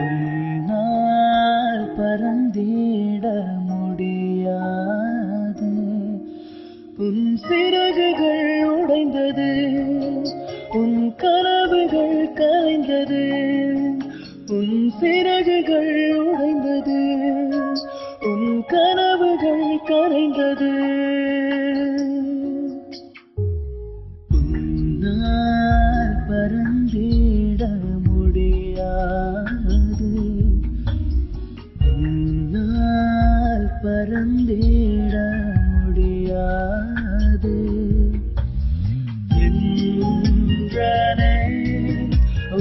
உன்னால் பறந்திட முடியாது. உன் சிறகுகள் உடைந்தது, உன் கனவுகள் கரைந்தது. உன் சிறகுகள் உடைந்தது, உன் கனவுகள் கரைந்தது. உன்னால் பறந்திட முடியாது, உன்னால் பறந்திட முடியாது. என்றனே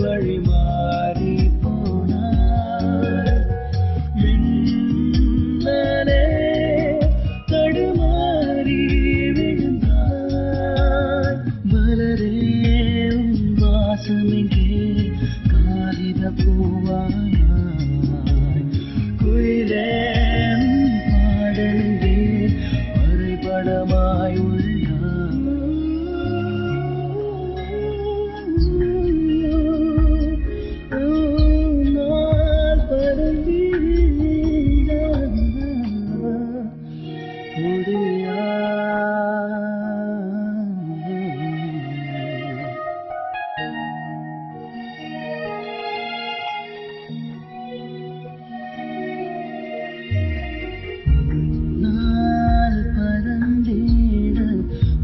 வழி மாறி போனார், மின்னலே தடுமாறி விழுந்தார். மலரே உன் வாசமிங்கே காகித பூவானாய். குயிலே உன் பாடலிங்கே வரைபடமாய் உள்ளாய். உன்னால் பறந்திட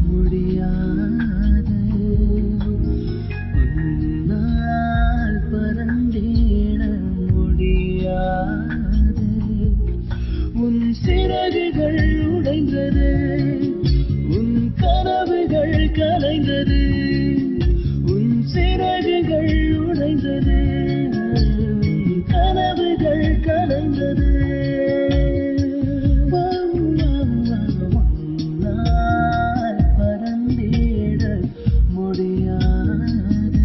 முடியாது. உன்னால் பறந்திட முடியாது. உன் சிறகுகள் உடைந்தது, உன் கனவுகள் கலைந்தது. உன் சிறகுகள் உடைந்தது, உன் கனவுகள் கலைந்தது. உன்னால் பறந்திட முடியாது,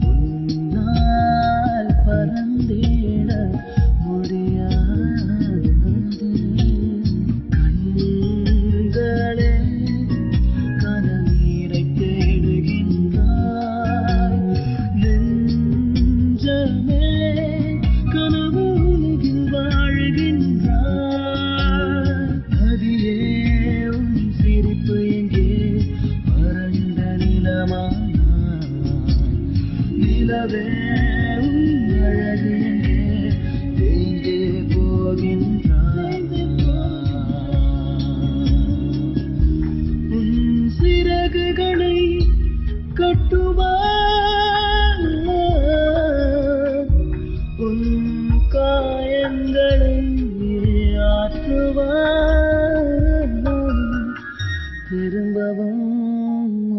உன்னால் பறந்திட முடியாது. கண்களே கனநீரை தேடுகின்றாய், நெஞ்சமே கனவு உலகில் வாழ்கின்றாய். நதியே உன் சிரிப்பு எங்கே வறண்ட நிலமானாய். நிலவே உன் அழகு எங்கே தேய்ந்தே போகின்றாய். உன் சிறகுகளை கட்டுவார், உன் காயங்களை ஆற்றுவார். திரும்பவும்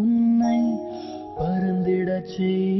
உன்னை பறந்திடச் செய்